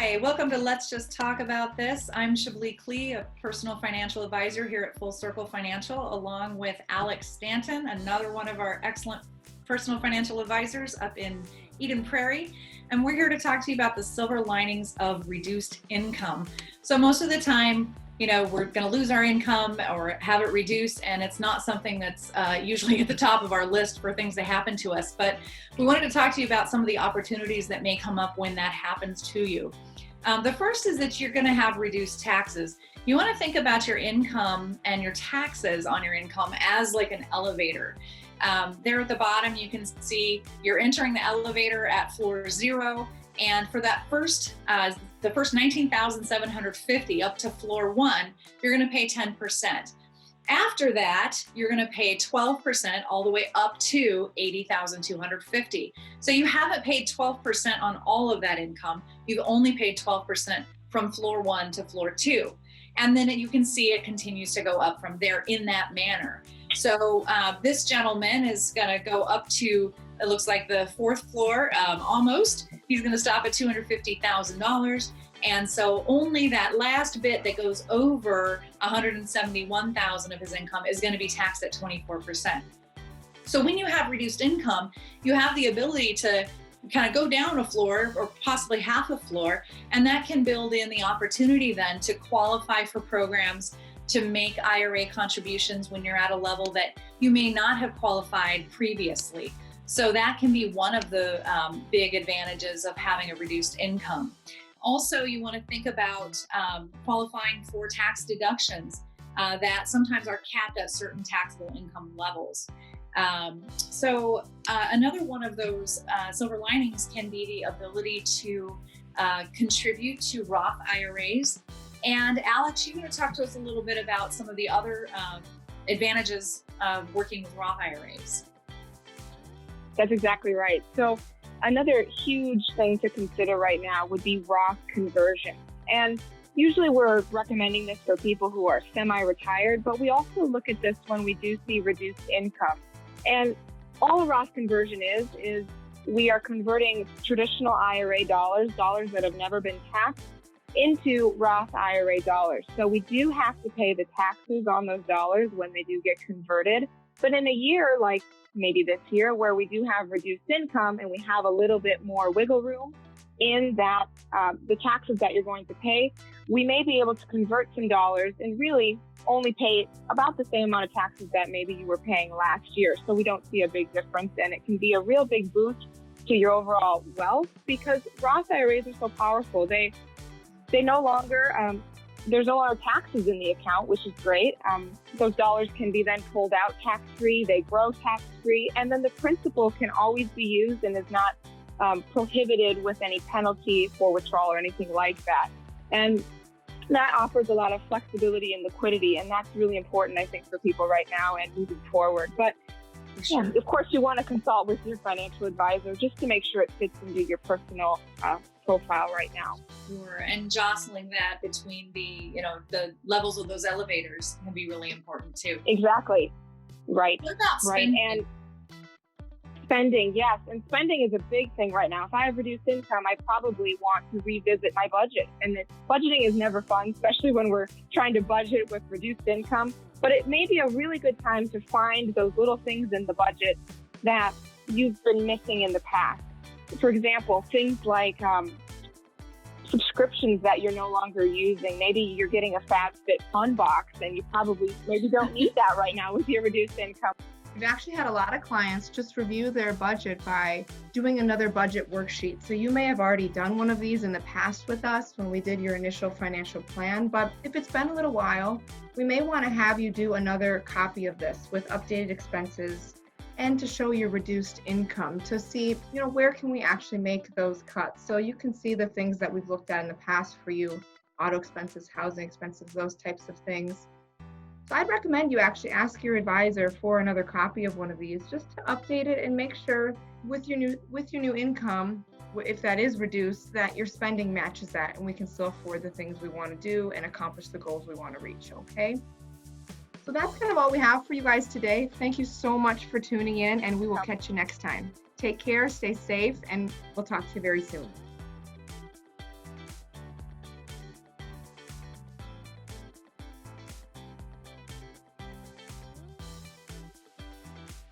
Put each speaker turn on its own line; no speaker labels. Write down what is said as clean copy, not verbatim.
Hi, welcome to Let's Just Talk About This. I'm Szablis, Klee, a personal financial advisor here at Full Circle Financial, along with Alex Stanton, another one of our excellent personal financial advisors up in Eden Prairie. And we're here to talk to you about the silver linings of reduced income. So most of the time, we're going to lose our income or have it reduced, and it's not something that's usually at the top of our list for things that happen to us. But we wanted to talk to you about some of the opportunities that may come up when that happens to you. The first is that you're going to have reduced taxes. You want to think about your income and your taxes on your income as like an elevator. There at the bottom, you can see you're entering the elevator at floor 0. And for that the first $19,750 up to floor 1, you're going to pay 10%. After that, you're going to pay 12% all the way up to $80,250. So you haven't paid 12% on all of that income. You've only paid 12% from floor 1 to floor 2. And then you can see it continues to go up from there in that manner. So this gentleman is going to go up to, it looks like the 4th floor, almost. He's going to stop at $250,000. And so only that last bit that goes over $171,000 of his income is going to be taxed at 24%. So when you have reduced income, you have the ability to kind of go down a floor or possibly half a floor, and that can build in the opportunity then to qualify for programs, to make IRA contributions when you're at a level that you may not have qualified previously. So that can be one of the big advantages of having a reduced income. Also, you want to think about qualifying for tax deductions that sometimes are capped at certain taxable income levels. Another one of those silver linings can be the ability to contribute to Roth IRAs. And Alex, you're going to talk to us a little bit about some of the other advantages of working with Roth IRAs.
That's exactly right. So another huge thing to consider right now would be Roth conversion. And usually we're recommending this for people who are semi-retired, but we also look at this when we do see reduced income. And all a Roth conversion is we are converting traditional IRA dollars that have never been taxed, into Roth IRA dollars. So we do have to pay the taxes on those dollars when they do get converted. But in a year like maybe this year, where we do have reduced income and we have a little bit more wiggle room in that the taxes that you're going to pay, we may be able to convert some dollars and really only pay about the same amount of taxes that maybe you were paying last year. So we don't see a big difference, and it can be a real big boost to your overall wealth because Roth IRAs are so powerful. They no longer, there's no longer taxes in the account, which is great. Those dollars can be then pulled out tax-free, they grow tax-free, and then the principal can always be used and is not prohibited with any penalty for withdrawal or anything like that. And that offers a lot of flexibility and liquidity, and that's really important, I think, for people right now and moving forward. But
Sure.
yeah, of course, you want to consult with your financial advisor just to make sure it fits into your personal profile right now.
Sure. And jostling that between the levels of those elevators can be really important too.
Exactly. Right.
What about
Right.
spending?
And spending, yes. And spending is a big thing right now. If I have reduced income, I probably want to revisit my budget. And budgeting is never fun, especially when we're trying to budget with reduced income. But it may be a really good time to find those little things in the budget that you've been missing in the past. For example, things like subscriptions that you're no longer using. Maybe you're getting a FabFitFun box and you probably maybe don't need that right now with your reduced income.
We've actually had a lot of clients just review their budget by doing another budget worksheet. So you may have already done one of these in the past with us when we did your initial financial plan, but if it's been a little while, we may want to have you do another copy of this with updated expenses and to show your reduced income to see, where can we actually make those cuts? So you can see the things that we've looked at in the past for you, auto expenses, housing expenses, those types of things. So I'd recommend you actually ask your advisor for another copy of one of these just to update it and make sure with your new income, if that is reduced, that your spending matches that and we can still afford the things we want to do and accomplish the goals we want to reach, okay? So that's kind of all we have for you guys today. Thank you so much for tuning in, and we will catch you next time. Take care, stay safe, and we'll talk to you very soon.